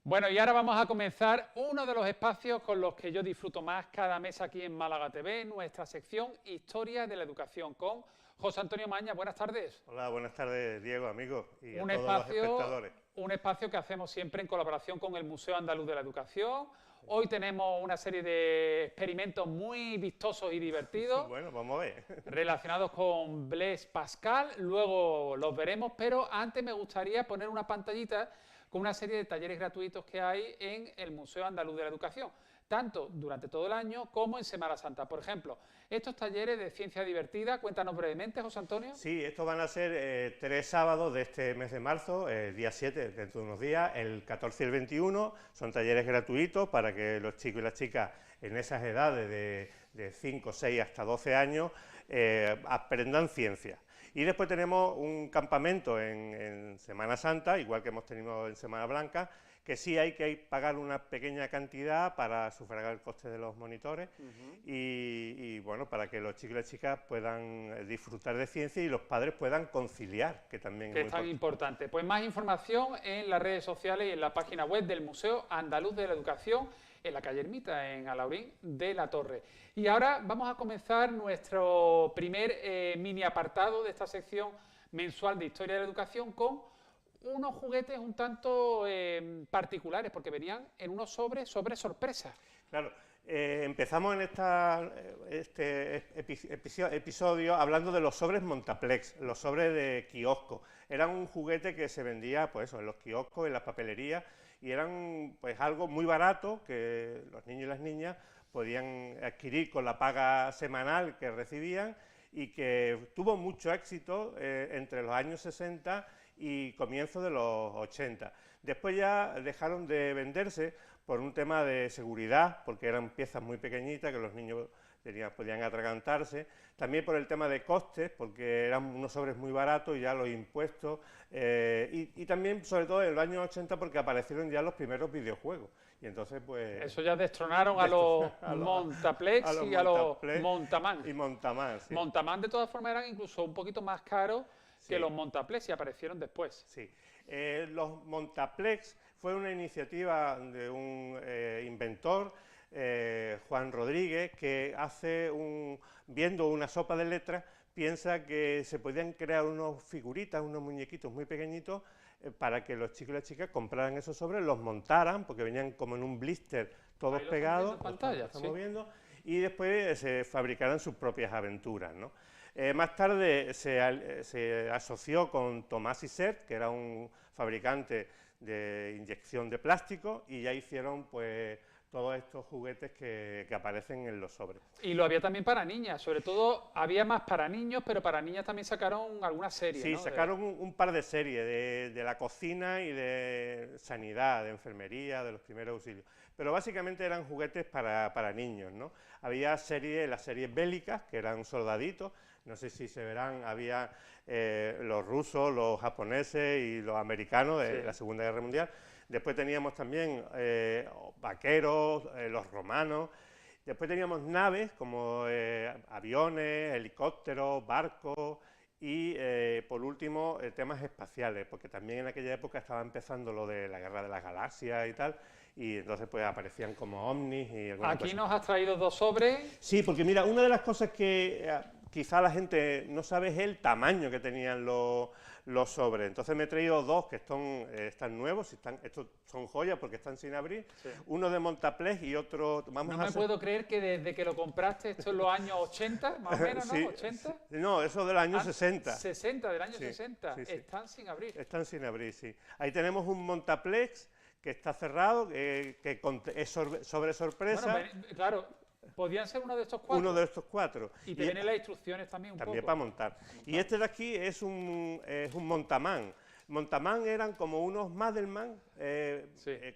Bueno, y ahora vamos a comenzar uno de los espacios con los que yo disfruto más cada mes aquí en Málaga TV, nuestra sección Historia de la Educación con José Antonio Maña. Buenas tardes. Hola, buenas tardes, Diego, amigos, y Un a todos los espectadores. espacio que hacemos siempre en colaboración con el Museo Andaluz de la Educación. Hoy tenemos una serie de experimentos muy vistosos y divertidos. Bueno, vamos a ver. Relacionados con Blaise Pascal, luego los veremos, pero antes me gustaría poner una pantallita con una serie de talleres gratuitos que hay en el Museo Andaluz de la Educación, tanto durante todo el año como en Semana Santa. Por ejemplo, estos talleres de ciencia divertida, cuéntanos brevemente, José Antonio. Sí, estos van a ser 3 sábados de este mes de marzo, el día 7, dentro de unos días, el 14 y el 21, son talleres gratuitos para que los chicos y las chicas en esas edades de 5, 6 hasta 12 años aprendan ciencia. Y después tenemos un campamento en Semana Santa, igual que hemos tenido en Semana Blanca, que sí hay que pagar una pequeña cantidad para sufragar el coste de los monitores y bueno, para que los chicos y las chicas puedan disfrutar de ciencia y los padres puedan conciliar, que también es tan importante. Pues más información en las redes sociales y en la página web del Museo Andaluz de la Educación, en la calle Ermita, en Alhaurín de la Torre. Y ahora vamos a comenzar nuestro primer mini apartado de esta sección mensual de Historia de la Educación con unos juguetes un tanto particulares, porque venían en unos sobres sorpresa. Claro, empezamos en este episodio hablando de los sobres Montaplex, los sobres de kiosco. Eran un juguete que se vendía pues eso, en los kioscos, en las papelerías, y eran pues algo muy barato que los niños y las niñas podían adquirir con la paga semanal que recibían y que tuvo mucho éxito entre los años 60 y comienzos de los 80. Después ya dejaron de venderse por un tema de seguridad, porque eran piezas muy pequeñitas que los niños podían atragantarse, también por el tema de costes, porque eran unos sobres muy baratos y ya los impuestos, y también, sobre todo, en los años 80, porque aparecieron ya los primeros videojuegos. Y entonces, pues... Eso ya destronaron a los Montaplex y a los Montamán. Y Montamán, sí. Montamán, de todas formas, eran incluso un poquito más caros que los Montaplex y aparecieron después. Sí. Los Montaplex fue una iniciativa de un inventor, Juan Rodríguez, que viendo una sopa de letras, piensa que se podían crear unos figuritas, unos muñequitos muy pequeñitos, para que los chicos y las chicas compraran esos sobres, los montaran, porque venían como en un blister todos pegados, estamos viendo, y después se fabricaran sus propias aventuras, ¿no? Más tarde se asoció con Tomás Isert, que era un fabricante de inyección de plástico, y ya hicieron pues todos estos juguetes que aparecen en los sobres. Y lo había también para niñas, sobre todo había más para niños, pero para niñas también sacaron algunas series. Sí, ¿no? sacaron un par de series de la cocina y de sanidad, de enfermería, de los primeros auxilios. Pero básicamente eran juguetes para niños, ¿no? Había las series bélicas, que eran soldaditos, no sé si se verán, había los rusos, los japoneses y los americanos de la Segunda Guerra Mundial. Después teníamos también vaqueros, los romanos. Después teníamos naves como aviones, helicópteros, barcos y por último temas espaciales, porque también en aquella época estaba empezando lo de la guerra de las galaxias y tal, y entonces pues aparecían como ovnis y algunas Aquí cosas. nos has traído dos sobres. Sí, porque mira, una de las cosas que quizá la gente no sabe es el tamaño que tenían los sobres. Entonces me he traído dos que están nuevos, estos son joyas porque están sin abrir, uno de Montaplex y otro... No me puedo creer que desde que lo compraste, esto en los años 80, más o menos, ¿no? Sí, ¿80? No, eso del año 60. 60, del año 60. Están sin abrir. Están sin abrir, sí. Ahí tenemos un Montaplex que está cerrado, que es sobre sorpresa. Bueno, claro, podían ser uno de estos cuatro. Uno de estos cuatro. Y te vienen las instrucciones también un también poco. para montar. Y este de aquí es un Montamán. Montamán eran como unos Madelman,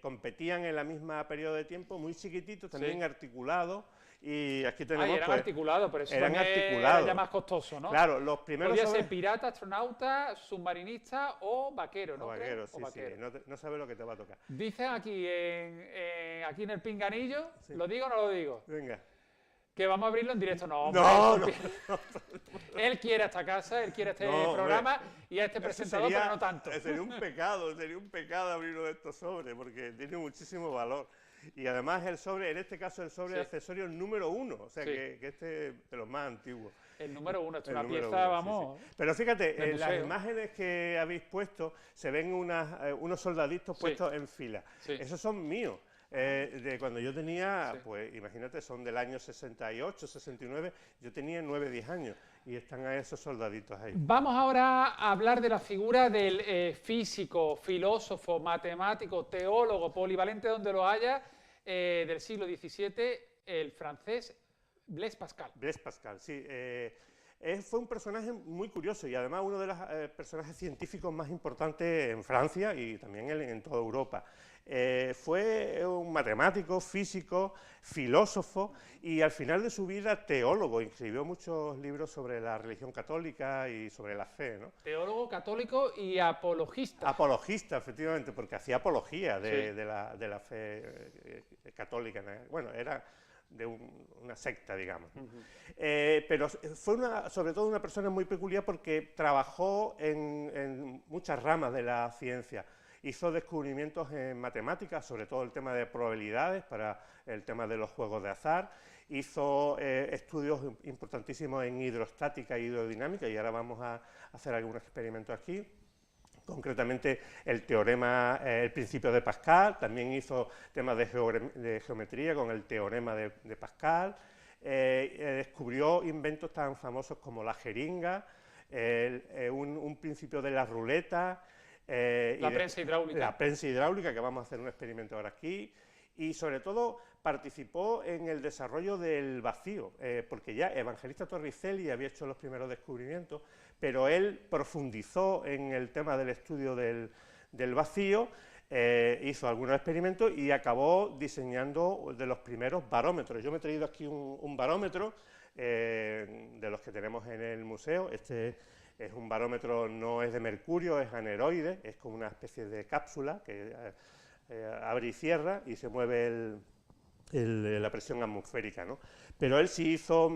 competían en la misma periodo de tiempo, muy chiquititos, también articulados. Y aquí tenemos. Eran articulados, pero eso eran era ya más costoso, ¿no? Claro, los primeros. Podía ser pirata, astronauta, submarinista o vaquero, ¿no? O vaquero, sí, vaquero. sí. No sabes lo que te va a tocar. Dicen aquí, aquí en el pinganillo, ¿lo digo o no lo digo? Venga. Que vamos a abrirlo en directo. No, hombre, No, no, Él quiere esta casa, él quiere este No, programa hombre, y a este eso presentador, pero no tanto. Sería un pecado abrir uno de estos sobres, porque tiene muchísimo valor. Y además el sobre, en este caso el sobre Sí. accesorio número 1, o sea Sí. que este es de los más antiguos. El número 1, esto es El una número pieza, 1, sí, vamos. sí. Pero fíjate, de en las museo. imágenes que habéis puesto se ven unos soldaditos Sí. puestos en fila. Sí. Esos son míos. De cuando yo tenía, Sí. pues imagínate, son del año 68, 69, yo tenía 9, 10 años y están a esos soldaditos ahí. Vamos ahora a hablar de la figura del físico, filósofo, matemático, teólogo, polivalente donde lo haya, del siglo XVII, el francés Blaise Pascal. Blaise Pascal, sí. Fue un personaje muy curioso y además uno de los personajes científicos más importantes en Francia y también en toda Europa. Fue un matemático, físico, filósofo y al final de su vida teólogo. Escribió muchos libros sobre la religión católica y sobre la fe, ¿no? Teólogo, católico y apologista. Apologista, efectivamente, porque hacía apología Sí. de la fe católica. Bueno, era de una secta, digamos. Pero fue sobre todo una persona muy peculiar porque trabajó en muchas ramas de la ciencia. Hizo descubrimientos en matemáticas, sobre todo el tema de probabilidades para el tema de los juegos de azar. Hizo estudios importantísimos en hidrostática e hidrodinámica y ahora vamos a hacer algunos experimentos aquí. Concretamente el teorema, el principio de Pascal, también hizo temas de geometría con el teorema de Pascal, descubrió inventos tan famosos como la jeringa, un principio de la ruleta, La prensa hidráulica. La prensa hidráulica, que vamos a hacer un experimento ahora aquí, y sobre todo participó en el desarrollo del vacío, porque ya Evangelista Torricelli había hecho los primeros descubrimientos, pero él profundizó en el tema del estudio del vacío, hizo algunos experimentos y acabó diseñando de los primeros barómetros. Yo me he traído aquí un barómetro de los que tenemos en el museo. Este es un barómetro, no es de mercurio, es aneroide, es como una especie de cápsula que abre y cierra y se mueve la presión atmosférica, ¿no? Pero él sí hizo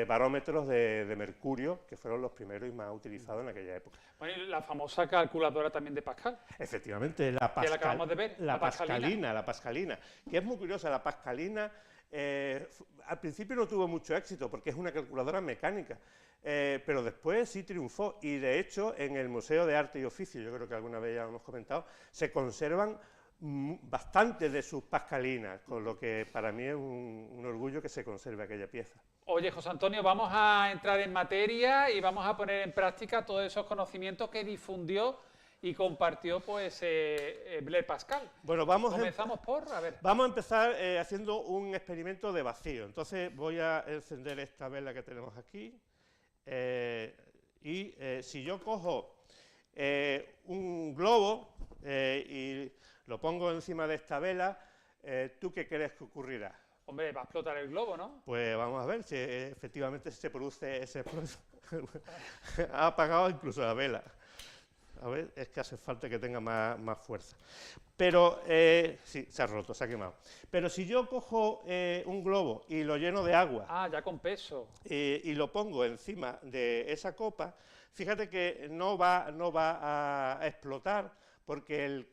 barómetros de mercurio, que fueron los primeros y más utilizados en aquella época. Bueno, y la famosa calculadora también de Pascal. Efectivamente, Que la acabamos de ver, la pascalina, que es muy curiosa. La pascalina al principio no tuvo mucho éxito porque es una calculadora mecánica, pero después sí triunfó y de hecho en el Museo de Arte y Oficio, yo creo que alguna vez ya lo hemos comentado, se conservan bastante de sus pascalinas, con lo que para mí es un orgullo que se conserve aquella pieza. Oye, José Antonio, vamos a entrar en materia y vamos a poner en práctica todos esos conocimientos que difundió y compartió pues Blaise Pascal. Bueno, comenzamos vamos a empezar haciendo un experimento de vacío. Entonces voy a encender esta vela que tenemos aquí y si yo cojo un globo y lo pongo encima de esta vela, ¿tú qué crees que ocurrirá? Hombre, va a explotar el globo, ¿no? Pues vamos a ver si efectivamente se produce ese explosion. Ha apagado incluso la vela. A ver, es que hace falta que tenga más fuerza. Pero, sí, se ha roto, se ha quemado. Pero si yo cojo un globo y lo lleno de agua... Ah, ya con peso. Y lo pongo encima de esa copa, fíjate que no va a explotar porque el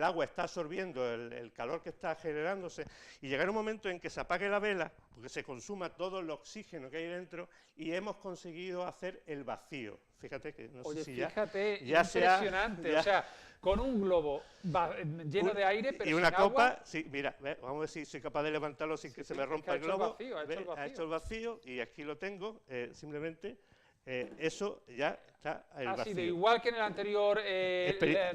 agua está absorbiendo el calor que está generándose y llegará un momento en que se apague la vela, porque se consuma todo el oxígeno que hay dentro y hemos conseguido hacer el vacío. Fíjate que no sé si fíjate, ya impresionante. O sea, con un globo lleno de aire, pero y una sin copa, agua. sí, mira, vamos a ver si soy capaz de levantarlo sin que se me rompa el globo. Ha hecho el vacío y aquí lo tengo, simplemente. Eso ya está el vacío. Sido igual que en el anterior,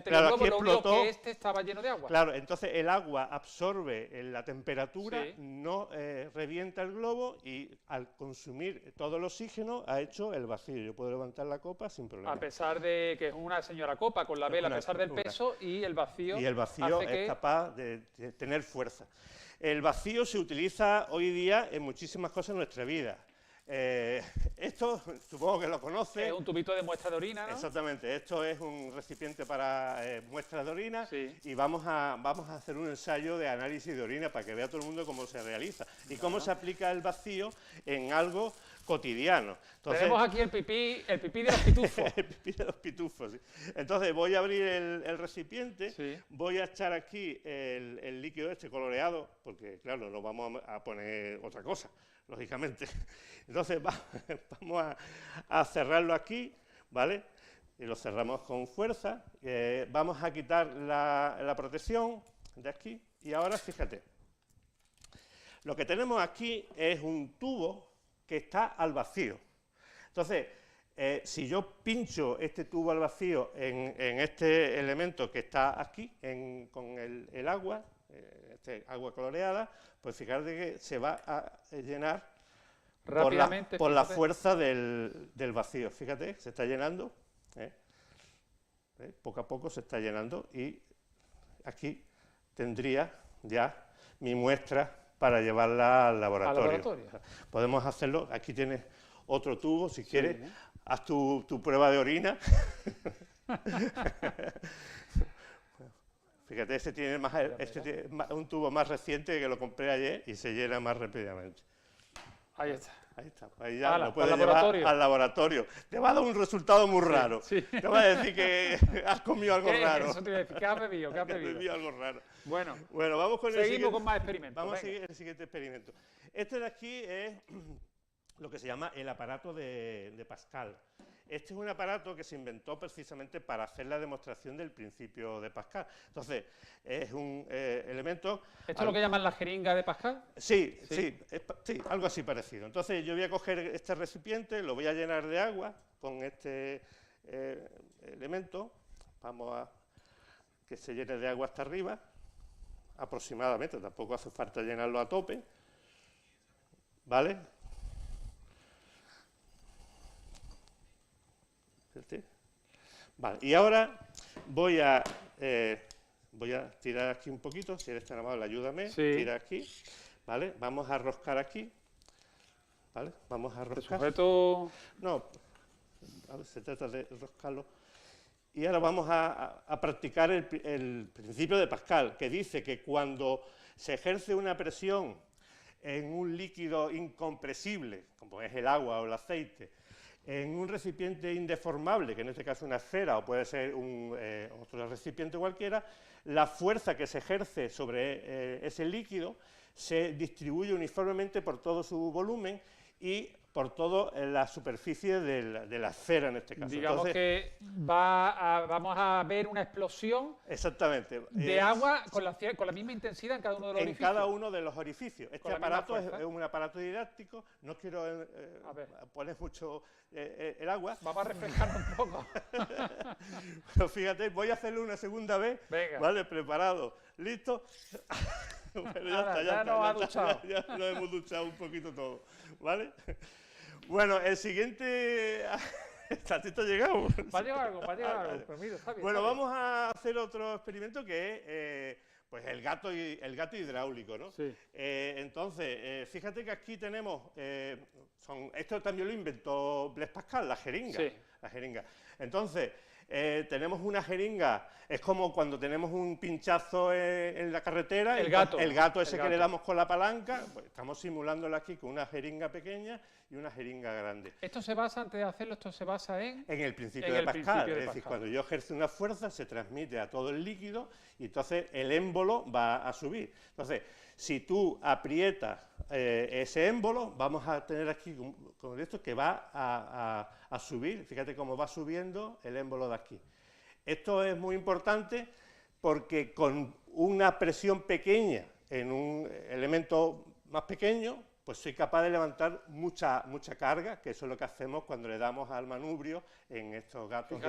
claro, globo, aquí lo único que este estaba lleno de agua. Claro, entonces el agua absorbe la temperatura, Sí. no revienta el globo y al consumir todo el oxígeno ha hecho el vacío. Yo puedo levantar la copa sin problema. A pesar de que es una señora copa con la vela, a pesar del peso y el vacío. Y el vacío es capaz de tener fuerza. El vacío se utiliza hoy día en muchísimas cosas en nuestra vida. Esto, supongo que lo conoces. Es un tubito de muestra de orina, ¿no? Exactamente, esto es un recipiente para muestras de orina, Sí. y vamos a hacer un ensayo de análisis de orina para que vea todo el mundo cómo se realiza y cómo se aplica el vacío en algo cotidiano. Entonces, tenemos aquí el pipí de los pitufos. el pipí de los pitufos, sí. Entonces voy a abrir el recipiente, Sí. voy a echar aquí el líquido este coloreado, porque claro, no vamos a poner otra cosa, lógicamente. Entonces vamos a cerrarlo aquí, ¿vale? Y lo cerramos con fuerza. Vamos a quitar la protección de aquí, y ahora fíjate, lo que tenemos aquí es un tubo que está al vacío. Entonces, si yo pincho este tubo al vacío en este elemento que está aquí, con el agua, este agua coloreada, pues fíjate que se va a llenar Rápidamente. por la fuerza del vacío. Fíjate, se está llenando, poco a poco se está llenando, y aquí tendría ya mi muestra para llevarla al laboratorio. Podemos hacerlo, aquí tienes otro tubo, si quieres, haz tu prueba de orina. Fíjate, este tiene un tubo más reciente, que lo compré ayer, y se llena más rápidamente. Ahí está. Ahí está, ahí ya lo puedes llevar al laboratorio. Te va a dar un resultado muy raro. Sí. Te va a decir que has comido algo raro. Eso te iba a decir, ¿qué has bebido? ¿Qué has Has bebido? bebido algo raro. Bueno, Vamos con seguimos con más experimentos. Vamos a venga. seguir el siguiente experimento. Este de aquí es lo que se llama el aparato de Pascal. Este es un aparato que se inventó precisamente para hacer la demostración del principio de Pascal. Entonces, es un elemento... ¿Esto es lo que llaman la jeringa de Pascal? Sí, algo así parecido. Entonces, yo voy a coger este recipiente, lo voy a llenar de agua con este elemento. Vamos a que se llene de agua hasta arriba, aproximadamente, tampoco hace falta llenarlo a tope, ¿vale? Vale, y ahora voy a tirar aquí un poquito, si eres tan amable, ayúdame, tira aquí, ¿vale? Vamos a roscar aquí, ¿vale? Vamos a roscar. ¿Sujeto? No, a ver, se trata de roscarlo. Y ahora vamos a practicar el principio de Pascal, que dice que cuando se ejerce una presión en un líquido incompresible, como es el agua o el aceite, en un recipiente indeformable, que en este caso es una esfera o puede ser otro recipiente cualquiera, la fuerza que se ejerce sobre ese líquido se distribuye uniformemente por todo su volumen y por toda la superficie de la esfera en este caso. Digamos que vamos a ver una explosión de agua con la misma intensidad en cada uno de los orificios. En cada uno de los orificios. Este aparato es un aparato didáctico, no quiero poner mucho el agua. Vamos a refrescarlo un poco. Pero fíjate, voy a hacerlo una segunda vez. Venga. Vale, preparado, listo. Bueno, ya nos hemos duchado un poquito todo, ¿vale? Bueno, el siguiente... ¿A ti te ha llegado? Va a llegar algo, pues mira, está bien. Bueno, vamos a hacer otro experimento que es pues el gato hidráulico, ¿no? Sí. Entonces, fíjate que aquí tenemos... esto también lo inventó Blaise Pascal, la jeringa. Sí. La jeringa. Entonces... tenemos una jeringa, es como cuando tenemos un pinchazo en la carretera, el gato ese que le damos con la palanca, pues estamos simulándolo aquí con una jeringa pequeña y una jeringa grande. ¿Esto se basa, antes de hacerlo, esto se basa en el principio de Pascal, es decir, cuando yo ejerzo una fuerza se transmite a todo el líquido y entonces el émbolo va a subir. Entonces, si tú aprietas ese émbolo, vamos a tener aquí con esto que va a subir, fíjate cómo va subiendo el émbolo de aquí. Esto es muy importante porque con una presión pequeña en un elemento más pequeño, pues soy capaz de levantar mucha carga, que eso es lo que hacemos cuando le damos al manubrio en estos gatos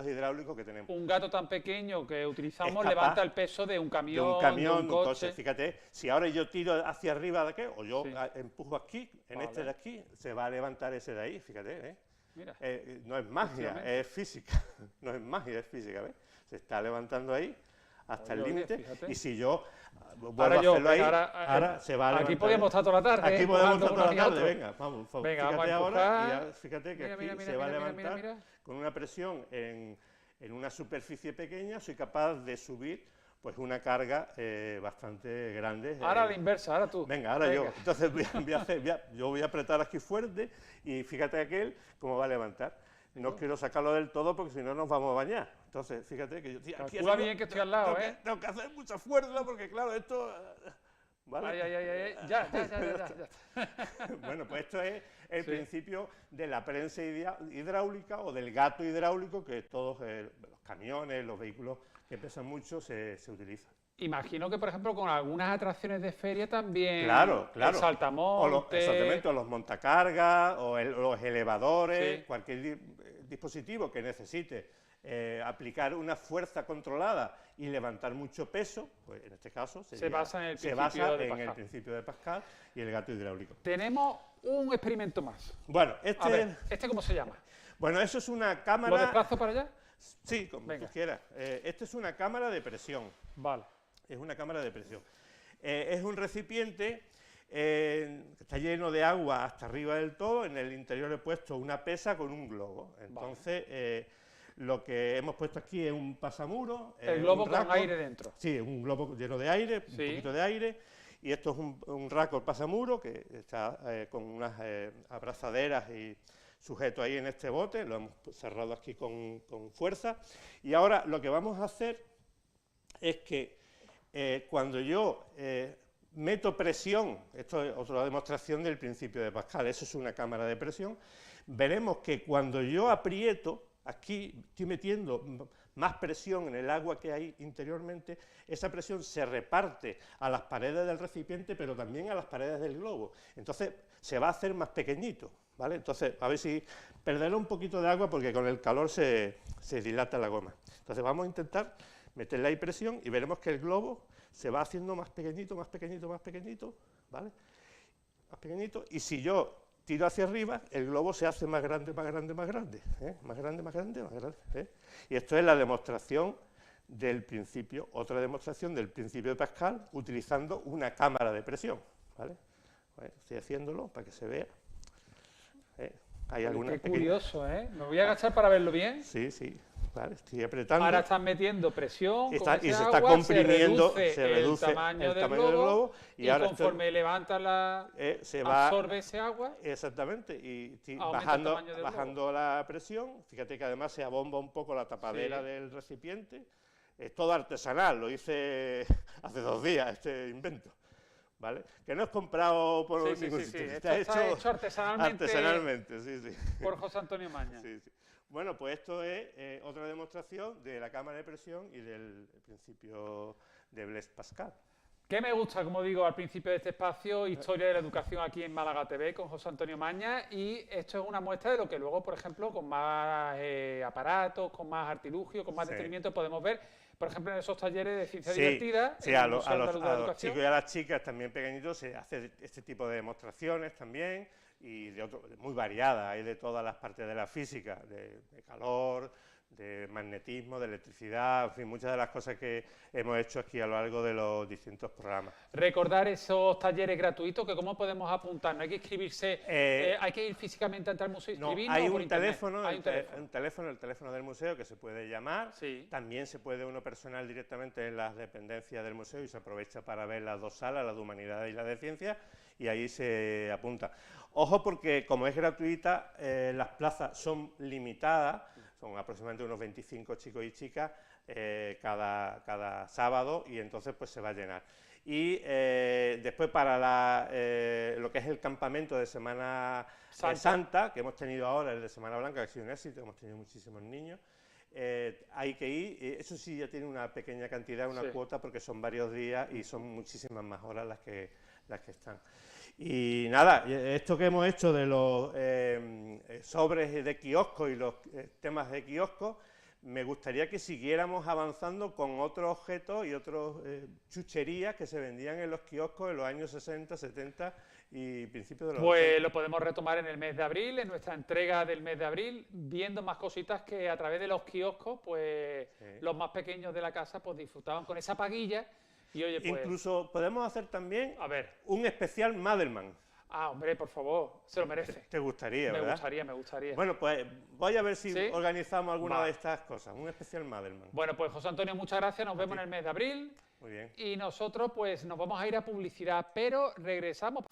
hidráulicos que tenemos. Un gato tan pequeño que utilizamos levanta el peso de un camión, de un coche. Entonces, fíjate, si ahora yo tiro hacia arriba de aquí, o yo empujo aquí, este de aquí, se va a levantar ese de ahí, fíjate, Mira. No es magia, es física. No es magia, es física, ¿ves? Se está levantando ahí hasta el Oye, límite, fíjate. y si yo vuelvo Ahora a yo, hacerlo ahí, venga, ahora se va a levantar. aquí podemos estar toda la tarde. Aquí podemos empujando estar toda unos y la tarde, otros. venga, vamos, Venga, vamos fíjate a ahora, y empujar. ya fíjate que Mira, aquí mira, se va a mira, mira, levantar mira, mira. con una presión en una superficie pequeña, soy capaz de subir pues una carga bastante grande. Ahora a la inversa, ahora tú. Venga, ahora Venga. yo. Entonces yo voy a apretar aquí fuerte y fíjate aquel cómo va a levantar. No quiero sacarlo del todo porque si no nos vamos a bañar. Entonces, fíjate que yo estoy aquí. Calcula bien que estoy al lado, tengo que hacer mucha fuerza porque, claro, esto. ¿Vale? Ay. Ya. Bueno, pues esto es el Sí. principio de la prensa hidráulica o del gato hidráulico que todos los camiones, los vehículos que pesan mucho se utilizan. Imagino que, por ejemplo, con algunas atracciones de feria también. Claro. El saltamonte. Exactamente, o los montacargas, o los elevadores, Sí. cualquier dispositivo que necesite aplicar una fuerza controlada y levantar mucho peso, pues en este caso Se basa en el se principio basa de en el Pascal. principio de Pascal y el gato hidráulico. Tenemos un experimento más. Bueno, A ver, ¿este cómo se llama? bueno, eso es una ¿Lo cámara. desplazo para allá? Sí, como Venga. tú quieras. Esto es una cámara de presión. Vale. Es una cámara de presión. Es un recipiente que está lleno de agua hasta arriba del todo. En el interior he puesto una pesa con un globo. Entonces, lo que hemos puesto aquí es un pasamuro. El globo un con raco. aire dentro. Sí, un globo lleno de aire, un Sí. poquito de aire. Y esto es un raco pasamuro que está con unas abrazaderas y sujeto ahí en este bote. Lo hemos cerrado aquí con fuerza. Y ahora lo que vamos a hacer es que cuando yo meto presión, esto es otra demostración del principio de Pascal, eso es una cámara de presión, veremos que cuando yo aprieto, aquí estoy metiendo más presión en el agua que hay interiormente, esa presión se reparte a las paredes del recipiente, pero también a las paredes del globo. Entonces se va a hacer más pequeñito, ¿vale? Entonces, a ver si perderé un poquito de agua porque con el calor se dilata la goma. Entonces vamos a intentar meterle ahí presión y veremos que el globo se va haciendo más pequeñito, más pequeñito, más pequeñito, ¿vale? Más pequeñito, y si yo tiro hacia arriba, el globo se hace más grande, más grande, más grande, más grande, más grande, más grande. Y esto es la demostración del principio, otra demostración del principio de Pascal, utilizando una cámara de presión, ¿vale? Bueno, estoy haciéndolo para que se vea. Hay algunas Qué curioso, ¿eh? Me voy a agachar para verlo bien. Sí, vale, estoy apretando. Ahora están metiendo presión con ese y se agua, está comprimiendo, se reduce el tamaño del globo y ahora conforme levanta se va absorbe ese agua. Exactamente, y Aumenta el tamaño del bajando la presión. Fíjate que además se abomba un poco la tapadera Sí. del recipiente. Es todo artesanal, lo hice hace 2 días este invento, ¿vale? Que no es comprado por ningún sitio, Está hecho artesanalmente, sí. por José Antonio Maña. Sí. Bueno, pues esto es otra demostración de la cámara de presión y del principio de Blaise Pascal. Que me gusta, como digo, al principio de este espacio, Historia de la Educación aquí en Málaga TV con José Antonio Maña, y esto es una muestra de lo que luego, por ejemplo, con más aparatos, con más artilugios, con más detenimiento podemos ver, por ejemplo, en esos talleres de ciencia divertida. Sí, a los chicos y a las chicas también pequeñitos se hace este tipo de demostraciones también, y muy variadas, hay de todas las partes de la física, de calor, de magnetismo, de electricidad, en fin, muchas de las cosas que hemos hecho aquí a lo largo de los distintos programas. Recordar esos talleres gratuitos, que cómo podemos apuntar, no hay que inscribirse, hay que ir físicamente ante el museo y inscribirnos. No, hay por un internet? teléfono, Hay un teléfono. el teléfono del museo que se puede llamar, Sí. también se puede uno personal directamente en las dependencias del museo y se aprovecha para ver las 2 salas, la de Humanidades y la de Ciencias, y ahí se apunta. Ojo porque como es gratuita, las plazas son limitadas, son aproximadamente unos 25 chicos y chicas cada sábado, y entonces pues se va a llenar. Y después para lo que es el campamento de Semana Santa, que hemos tenido ahora, el de Semana Blanca, que ha sido un éxito, hemos tenido muchísimos niños, hay que ir, eso sí ya tiene una pequeña cantidad, una cuota, porque son varios días y son muchísimas más horas las que están. Y nada, esto que hemos hecho de los sobres de kiosco y los temas de kiosco, me gustaría que siguiéramos avanzando con otros objetos y otras chucherías que se vendían en los kioscos en los años 60, 70 y principios de los Pues 80. lo podemos retomar en el mes de abril, en nuestra entrega del mes de abril, viendo más cositas que a través de los kioscos, pues los más pequeños de la casa pues disfrutaban con esa paguilla y oye, pues... Incluso podemos hacer también A ver. un especial Madelman. Ah, hombre, por favor, se lo merece. Te gustaría, ¿verdad? Me gustaría. Bueno, pues voy a ver si ¿Sí? organizamos alguna Va. de estas cosas, un especial Madelman. Bueno, pues José Antonio, muchas gracias, nos vemos en el mes de abril Muy bien. y nosotros pues nos vamos a ir a publicidad, pero regresamos...